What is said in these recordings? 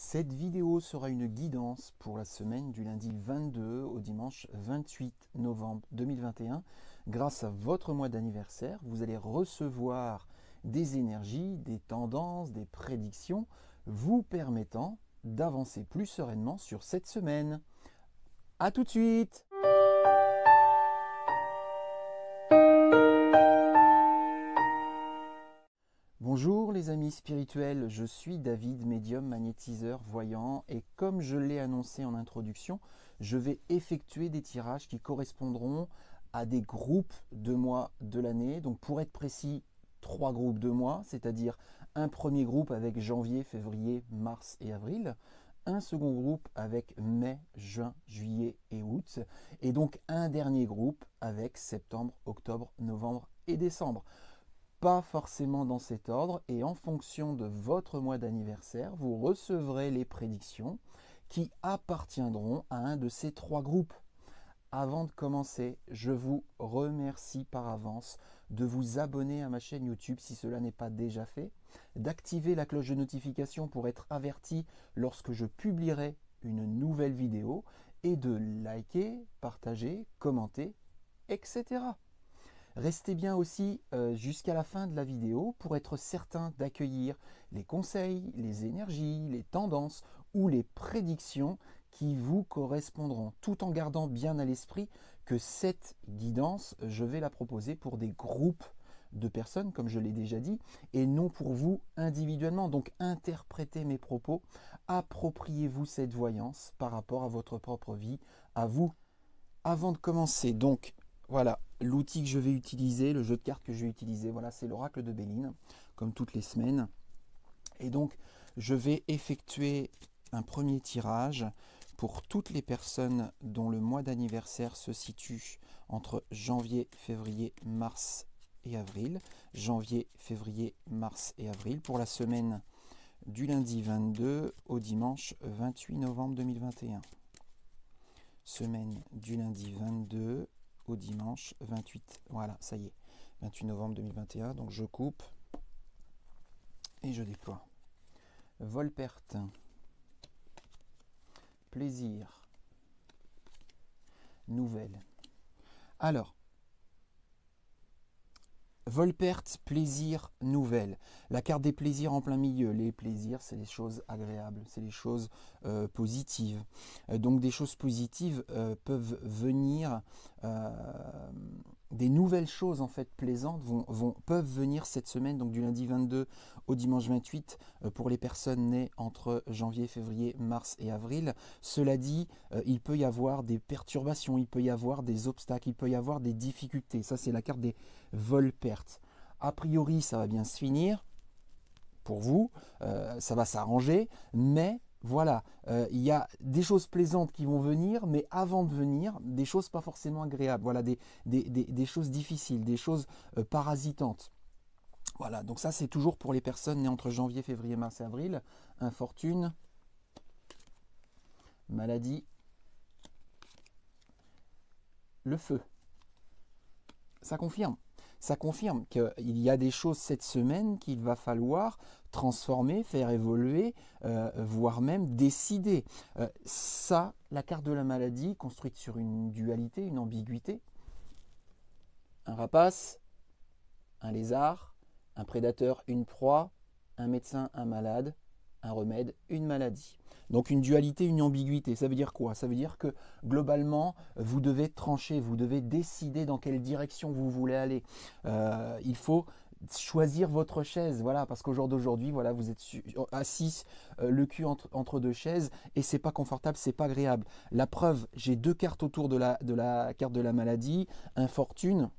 Cette vidéo sera une guidance pour la semaine du lundi 22 au dimanche 28 novembre 2021. Grâce à votre mois d'anniversaire, vous allez recevoir des énergies, des tendances, des prédictions vous permettant d'avancer plus sereinement sur cette semaine. A tout de suite! Bonjour les amis spirituels, je suis David, médium, magnétiseur, voyant, et comme je l'ai annoncé en introduction, je vais effectuer des tirages qui correspondront à des groupes de mois de l'année. Donc pour être précis, 3 groupes de mois, c'est-à-dire un premier groupe avec janvier, février, mars et avril, un second groupe avec mai, juin, juillet et août, et donc un dernier groupe avec septembre, octobre, novembre et décembre. Pas forcément dans cet ordre, et en fonction de votre mois d'anniversaire, vous recevrez les prédictions qui appartiendront à un de ces 3 groupes. Avant de commencer, je vous remercie par avance de vous abonner à ma chaîne YouTube si cela n'est pas déjà fait, d'activer la cloche de notification pour être averti lorsque je publierai une nouvelle vidéo et de liker, partager, commenter, etc. Restez bien aussi jusqu'à la fin de la vidéo pour être certain d'accueillir les conseils, les énergies, les tendances ou les prédictions qui vous correspondront, tout en gardant bien à l'esprit que cette guidance, je vais la proposer pour des groupes de personnes, comme je l'ai déjà dit, et non pour vous individuellement. Donc interprétez mes propos, appropriez-vous cette voyance par rapport à votre propre vie, à vous. Avant de commencer, donc, voilà, l'outil que je vais utiliser, le jeu de cartes que je vais utiliser, voilà, c'est l'oracle de Béline, comme toutes les semaines. Et donc, je vais effectuer un premier tirage pour toutes les personnes dont le mois d'anniversaire se situe entre janvier, février, mars et avril. Janvier, février, mars et avril pour la semaine du lundi 22 au dimanche 28 novembre 2021. Semaine du lundi 22 au dimanche 28. Voilà, ça y est, 28 novembre 2021. Donc je coupe et je déploie. Vol-perte, plaisir, nouvelle. Alors, vol-perte, plaisir, nouvelle. La carte des plaisirs en plein milieu. Les plaisirs, c'est les choses agréables, c'est les choses positives. Donc des choses positives peuvent venir, des nouvelles choses en fait plaisantes peuvent venir cette semaine, donc du lundi 22 au dimanche 28 pour les personnes nées entre janvier, février, mars et avril. Cela dit, il peut y avoir des perturbations, il peut y avoir des obstacles, il peut y avoir des difficultés. Ça, c'est la carte des vol-pertes. A priori, ça va bien se finir pour vous, ça va s'arranger, mais voilà, il y a des choses plaisantes qui vont venir, mais avant de venir, des choses pas forcément agréables, voilà, des choses difficiles, des choses parasitantes. Voilà, donc ça c'est toujours pour les personnes nées entre janvier, février, mars et avril. Infortune, maladie, le feu. Ça confirme. Ça confirme qu'il y a des choses cette semaine qu'il va falloir transformer, faire évoluer, voire même décider. Ça, la carte de la maladie, construite sur une dualité, une ambiguïté. Un rapace, un lézard, un prédateur, une proie, un médecin, un malade, un remède, une maladie. Donc une dualité, une ambiguïté, ça veut dire quoi? Ça veut dire que globalement, vous devez trancher, vous devez décider dans quelle direction vous voulez aller. Il faut choisir votre chaise, voilà, parce qu'au jour d'aujourd'hui, voilà, vous êtes assis, le cul entre deux chaises, et c'est pas confortable, c'est pas agréable. La preuve, j'ai 2 cartes autour de la carte de la maladie, infortune.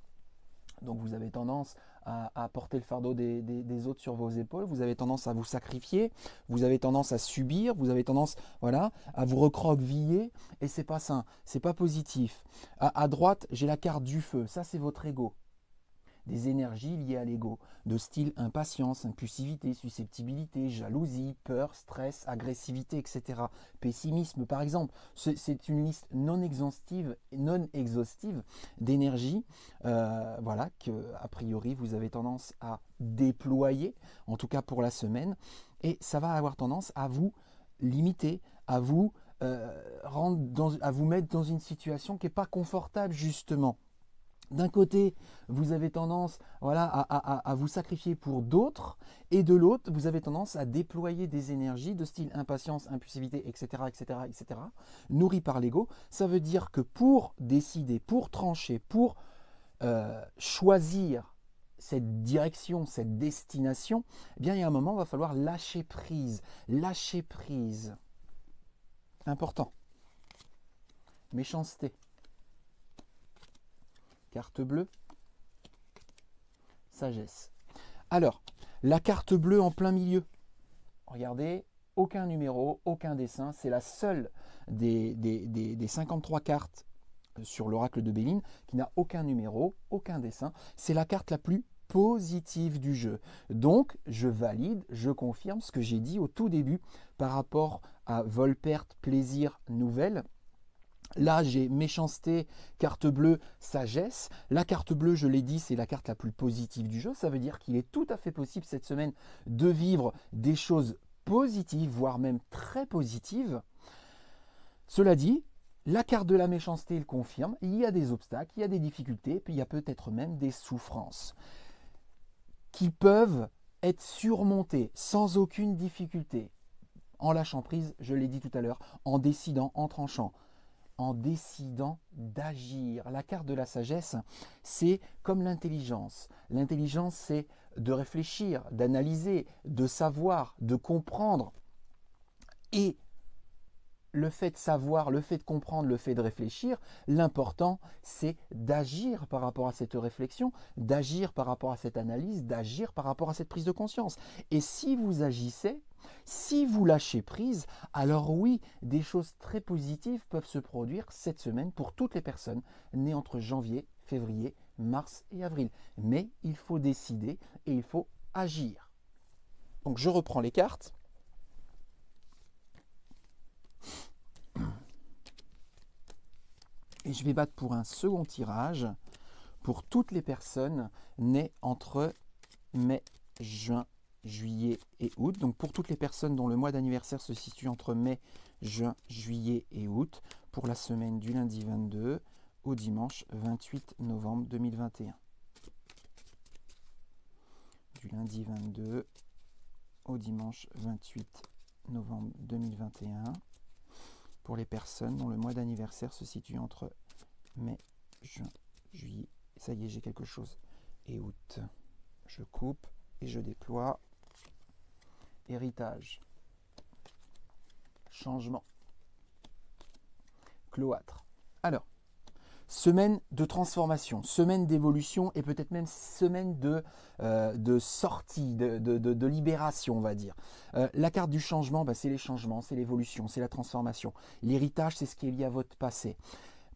Donc vous avez tendance à porter le fardeau des autres sur vos épaules, vous avez tendance à vous sacrifier, vous avez tendance à subir, vous avez tendance, voilà, à vous recroqueviller, et c'est pas sain, c'est pas positif. À droite, j'ai la carte du feu, ça c'est votre ego. Des énergies liées à l'ego, de style impatience, impulsivité, susceptibilité, jalousie, peur, stress, agressivité, etc. Pessimisme, par exemple. C'est une liste non exhaustive d'énergie, voilà, que a priori vous avez tendance à déployer, en tout cas pour la semaine, et ça va avoir tendance à vous limiter, à vous à vous mettre dans une situation qui n'est pas confortable justement. D'un côté, vous avez tendance voilà, à vous sacrifier pour d'autres, et de l'autre, vous avez tendance à déployer des énergies de style impatience, impulsivité, etc., etc., etc., nourries par l'ego. Ça veut dire que pour décider, pour trancher, pour choisir cette direction, cette destination, eh bien, il y a un moment, il va falloir lâcher prise. Lâcher prise. Important. Méchanceté. Carte bleue. Sagesse. Alors, la carte bleue en plein milieu. Regardez, aucun numéro, aucun dessin. C'est la seule des 53 cartes sur l'oracle de Béline qui n'a aucun numéro, aucun dessin. C'est la carte la plus positive du jeu. Donc, je valide, je confirme ce que j'ai dit au tout début par rapport à vol, perte, plaisir, nouvelle. Là, j'ai méchanceté, carte bleue, sagesse. La carte bleue, je l'ai dit, c'est la carte la plus positive du jeu. Ça veut dire qu'il est tout à fait possible cette semaine de vivre des choses positives, voire même très positives. Cela dit, la carte de la méchanceté le confirme. Il y a des obstacles, il y a des difficultés, puis il y a peut-être même des souffrances qui peuvent être surmontées sans aucune difficulté. En lâchant prise, je l'ai dit tout à l'heure, en décidant, en tranchant, en décidant d'agir. La carte de la sagesse, c'est comme l'intelligence. L'intelligence, c'est de réfléchir, d'analyser, de savoir, de comprendre. Et le fait de savoir, le fait de comprendre, le fait de réfléchir, l'important, c'est d'agir par rapport à cette réflexion, d'agir par rapport à cette analyse, d'agir par rapport à cette prise de conscience. Et si vous agissez, si vous lâchez prise, alors oui, des choses très positives peuvent se produire cette semaine pour toutes les personnes nées entre janvier, février, mars et avril. Mais il faut décider et il faut agir. Donc je reprends les cartes. Et je vais battre pour un second tirage pour toutes les personnes nées entre mai, juin, juillet et août. Donc pour toutes les personnes dont le mois d'anniversaire se situe entre mai, juin, juillet et août, pour la semaine du lundi 22 au dimanche 28 novembre 2021. Du lundi 22 au dimanche 28 novembre 2021. Pour les personnes dont le mois d'anniversaire se situe entre mai, juin, juillet, ça y est, j'ai quelque chose, et août. Je coupe et je déploie. Héritage. Changement. Cloître. Alors, semaine de transformation, semaine d'évolution et peut-être même semaine de sortie, de libération, on va dire. La carte du changement, c'est les changements, c'est l'évolution, c'est la transformation. L'héritage, c'est ce qui est lié à votre passé.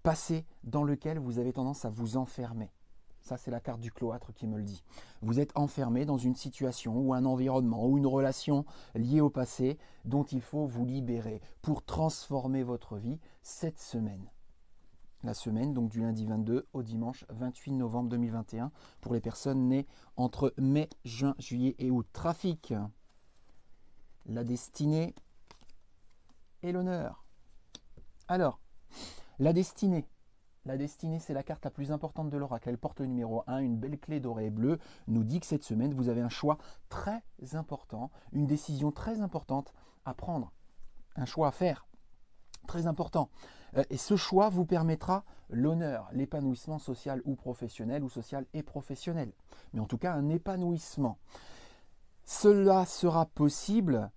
Passé dans lequel vous avez tendance à vous enfermer. Ça, c'est la carte du cloître qui me le dit. Vous êtes enfermé dans une situation ou un environnement ou une relation liée au passé dont il faut vous libérer pour transformer votre vie cette semaine. La semaine, donc du lundi 22 au dimanche 28 novembre 2021, pour les personnes nées entre mai, juin, juillet et août. Trafic, la destinée et l'honneur. Alors, la destinée, c'est la carte la plus importante de l'oracle. Elle porte le numéro 1, une belle clé dorée et bleue, nous dit que cette semaine, vous avez un choix très important, une décision très importante à prendre, un choix à faire. Très important. Et ce choix vous permettra l'honneur, l'épanouissement social ou professionnel, ou social et professionnel. Mais en tout cas, un épanouissement. Cela sera possible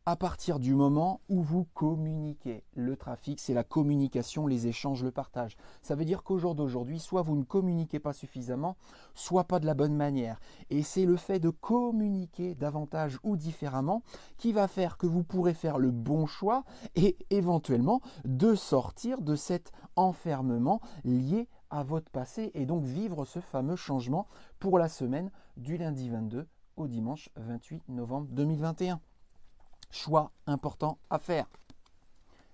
à partir du moment où vous communiquez. Le trafic, c'est la communication, les échanges, le partage. Ça veut dire qu'au jour d'aujourd'hui, soit vous ne communiquez pas suffisamment, soit pas de la bonne manière. Et c'est le fait de communiquer davantage ou différemment qui va faire que vous pourrez faire le bon choix et éventuellement de sortir de cet enfermement lié à votre passé et donc vivre ce fameux changement pour la semaine du lundi 22 au dimanche 28 novembre 2021. Choix important à faire.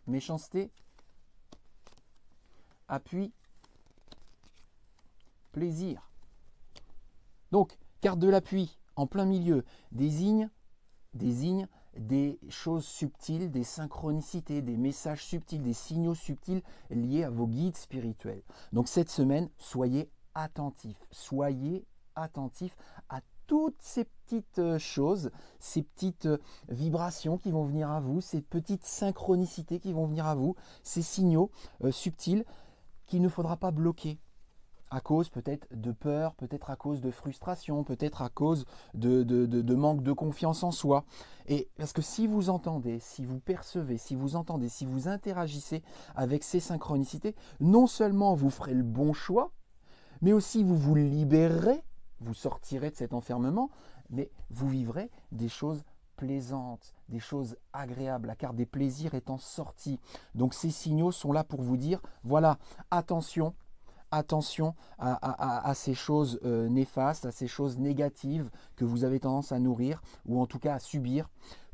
Méchanceté, appui, plaisir. Donc, carte de l'appui en plein milieu désigne des choses subtiles, des synchronicités, des messages subtils, des signaux subtils liés à vos guides spirituels. Donc cette semaine, soyez attentifs à toutes ces petites choses, ces petites vibrations qui vont venir à vous, ces petites synchronicités qui vont venir à vous, ces signaux subtils qu'il ne faudra pas bloquer à cause peut-être de peur, peut-être à cause de frustration, peut-être à cause de manque de confiance en soi. Et parce que si vous entendez, si vous percevez, si vous entendez, si vous interagissez avec ces synchronicités, non seulement vous ferez le bon choix, mais aussi vous vous libérerez, vous sortirez de cet enfermement, mais vous vivrez des choses plaisantes, des choses agréables, la carte des plaisirs étant sortie. Donc ces signaux sont là pour vous dire, voilà, attention à ces choses néfastes, à ces choses négatives que vous avez tendance à nourrir ou en tout cas à subir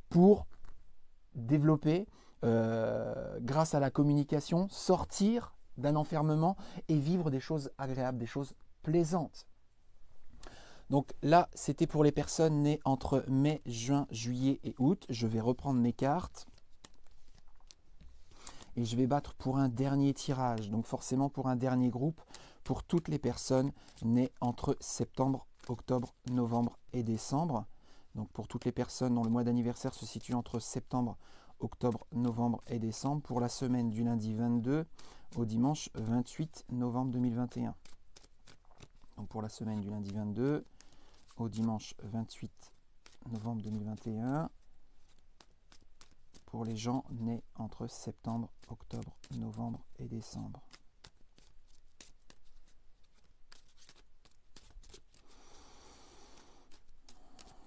pour développer, grâce à la communication, sortir d'un enfermement et vivre des choses agréables, des choses plaisantes. Donc là, c'était pour les personnes nées entre mai, juin, juillet et août. Je vais reprendre mes cartes. Et je vais battre pour un dernier tirage. Donc forcément pour un dernier groupe, pour toutes les personnes nées entre septembre, octobre, novembre et décembre. Donc pour toutes les personnes dont le mois d'anniversaire se situe entre septembre, octobre, novembre et décembre, pour la semaine du lundi 22 au dimanche 28 novembre 2021. Donc pour la semaine du lundi 22 au dimanche 28 novembre 2021, pour les gens nés entre septembre, octobre, novembre et décembre.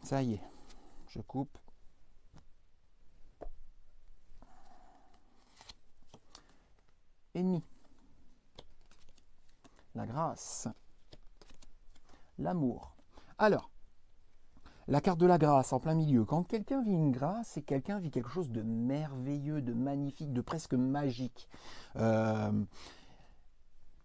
Ça y est, je coupe. Ennemi. La grâce. L'amour. Alors, la carte de la grâce en plein milieu. Quand quelqu'un vit une grâce, c'est quelqu'un vit quelque chose de merveilleux, de magnifique, de presque magique.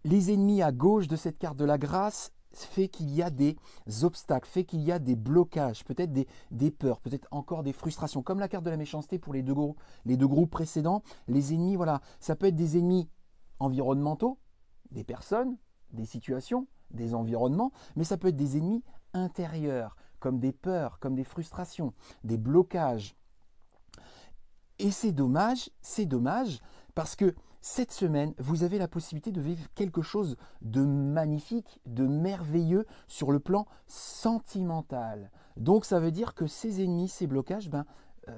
Les ennemis à gauche de cette carte de la grâce fait qu'il y a des obstacles, fait qu'il y a des blocages, peut-être des peurs, peut-être encore des frustrations. Comme la carte de la méchanceté pour les deux groupes précédents, les ennemis, voilà, ça peut être des ennemis environnementaux, des personnes, des situations, des environnements, mais ça peut être des ennemis intérieurs, comme des peurs, comme des frustrations, des blocages. Et c'est dommage parce que cette semaine, vous avez la possibilité de vivre quelque chose de magnifique, de merveilleux sur le plan sentimental. Donc ça veut dire que ces ennemis, ces blocages,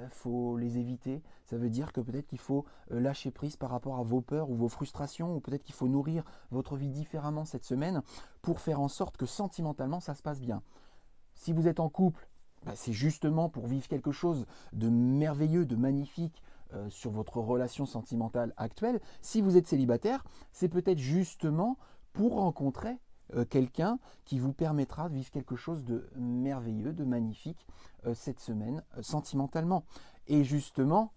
faut les éviter. Ça veut dire que peut-être qu'il faut lâcher prise par rapport à vos peurs ou vos frustrations, ou peut-être qu'il faut nourrir votre vie différemment cette semaine pour faire en sorte que sentimentalement, ça se passe bien. Si vous êtes en couple, c'est justement pour vivre quelque chose de merveilleux, de magnifique sur votre relation sentimentale actuelle. Si vous êtes célibataire, c'est peut-être justement pour rencontrer quelqu'un qui vous permettra de vivre quelque chose de merveilleux, de magnifique cette semaine sentimentalement. Et justement,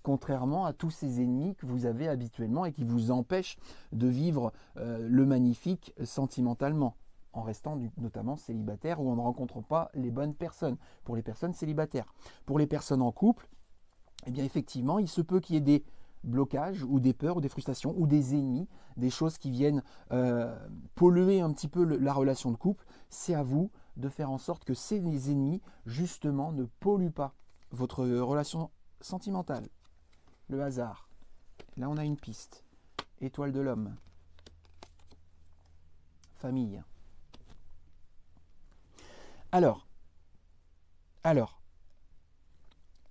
contrairement à tous ces ennemis que vous avez habituellement et qui vous empêchent de vivre le magnifique sentimentalement, en restant notamment célibataire ou en ne rencontrant pas les bonnes personnes, pour les personnes célibataires. Pour les personnes en couple, eh bien effectivement, il se peut qu'il y ait des blocages ou des peurs ou des frustrations ou des ennemis, des choses qui viennent polluer un petit peu la relation de couple. C'est à vous de faire en sorte que ces ennemis, justement, ne polluent pas votre relation sentimentale. Le hasard. Là, on a une piste. Étoile de l'homme. Famille. Alors,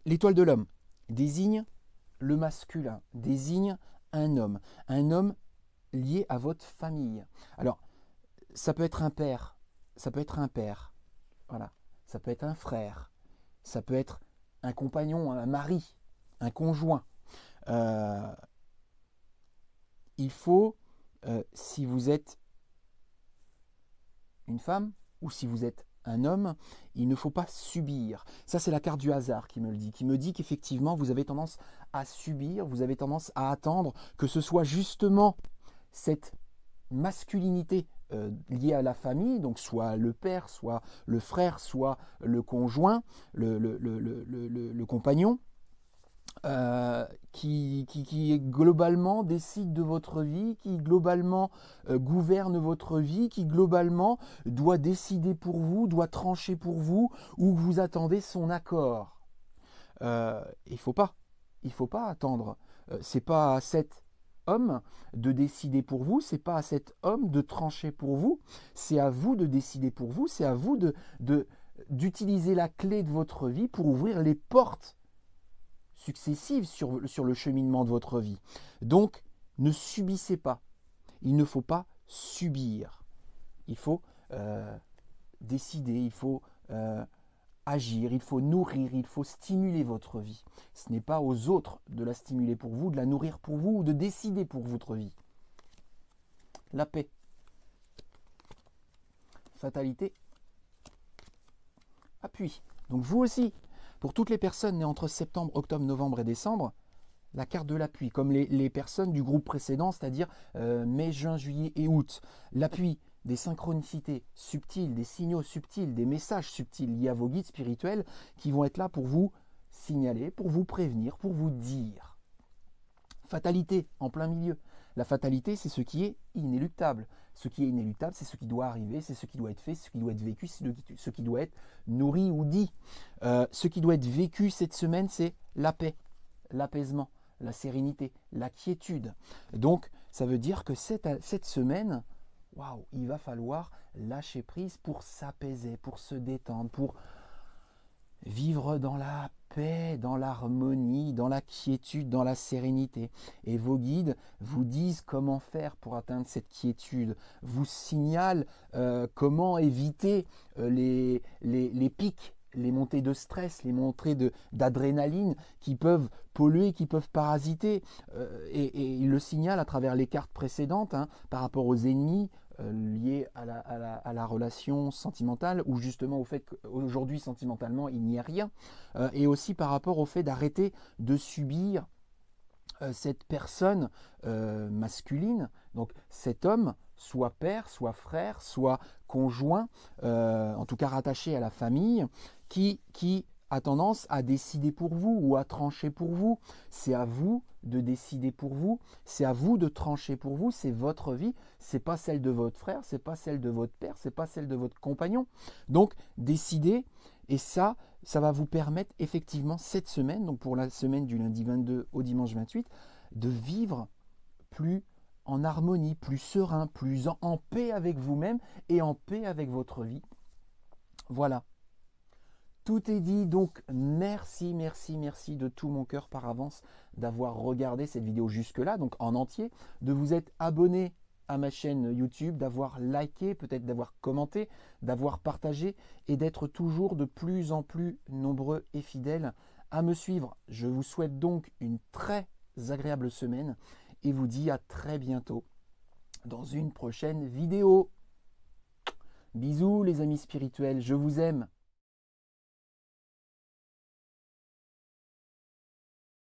l'étoile de l'homme désigne le masculin, désigne un homme lié à votre famille. Alors, ça peut être un père, voilà, ça peut être un frère, ça peut être un compagnon, un mari, un conjoint. Il faut, si vous êtes une femme ou si vous êtes un homme, il ne faut pas subir. Ça, c'est la carte du hasard qui me dit qu'effectivement, vous avez tendance à subir, vous avez tendance à attendre que ce soit justement cette masculinité liés à la famille, donc soit le père, soit le frère, soit le conjoint, le compagnon, qui globalement décide de votre vie, qui globalement gouverne votre vie, qui globalement doit décider pour vous, doit trancher pour vous, ou vous attendez son accord. Il faut pas attendre. C'est pas à cet homme de décider pour vous, c'est pas à cet homme de trancher pour vous, c'est à vous de décider pour vous, c'est à vous d'utiliser la clé de votre vie pour ouvrir les portes successives sur le cheminement de votre vie. Donc, ne subissez pas. Il ne faut pas subir. Il faut décider, il faut agir, il faut nourrir, il faut stimuler votre vie. Ce n'est pas aux autres de la stimuler pour vous, de la nourrir pour vous ou de décider pour votre vie. La paix. Fatalité. Appui. Donc vous aussi, pour toutes les personnes nées entre septembre, octobre, novembre et décembre, la carte de l'appui, comme les personnes du groupe précédent, c'est-à-dire mai, juin, juillet et août. L'appui des synchronicités subtiles, des signaux subtils, des messages subtils liés à vos guides spirituels qui vont être là pour vous signaler, pour vous prévenir, pour vous dire. Fatalité en plein milieu. La fatalité, c'est ce qui est inéluctable. Ce qui est inéluctable, c'est ce qui doit arriver, c'est ce qui doit être fait, ce qui doit être vécu, ce qui doit être nourri ou dit. Ce qui doit être vécu cette semaine, c'est la paix, l'apaisement, la sérénité, la quiétude. Donc, ça veut dire que cette semaine, waouh, il va falloir lâcher prise pour s'apaiser, pour se détendre, pour vivre dans la paix, dans l'harmonie, dans la quiétude, dans la sérénité. Et vos guides vous disent comment faire pour atteindre cette quiétude, vous signalent comment éviter les pics, les montées de stress, les montées d'adrénaline qui peuvent polluer, qui peuvent parasiter. Et il le signale à travers les cartes précédentes par rapport aux ennemis liés à la relation sentimentale, ou justement au fait qu'aujourd'hui sentimentalement il n'y a rien, et aussi par rapport au fait d'arrêter de subir cette personne masculine, donc cet homme, soit père, soit frère, soit conjoint, en tout cas rattaché à la famille, qui a tendance à décider pour vous ou à trancher pour vous. C'est à vous de décider pour vous, c'est à vous de trancher pour vous, c'est votre vie, c'est pas celle de votre frère, c'est pas celle de votre père, c'est pas celle de votre compagnon. Donc décidez, et ça va vous permettre effectivement cette semaine, donc pour la semaine du lundi 22 au dimanche 28, de vivre plus en harmonie, plus serein, plus en paix avec vous-même et en paix avec votre vie. Voilà. Tout est dit, donc merci de tout mon cœur par avance d'avoir regardé cette vidéo jusque-là, donc en entier, de vous être abonné à ma chaîne YouTube, d'avoir liké, peut-être d'avoir commenté, d'avoir partagé et d'être toujours de plus en plus nombreux et fidèles à me suivre. Je vous souhaite donc une très agréable semaine et vous dis à très bientôt dans une prochaine vidéo. Bisous les amis spirituels, je vous aime.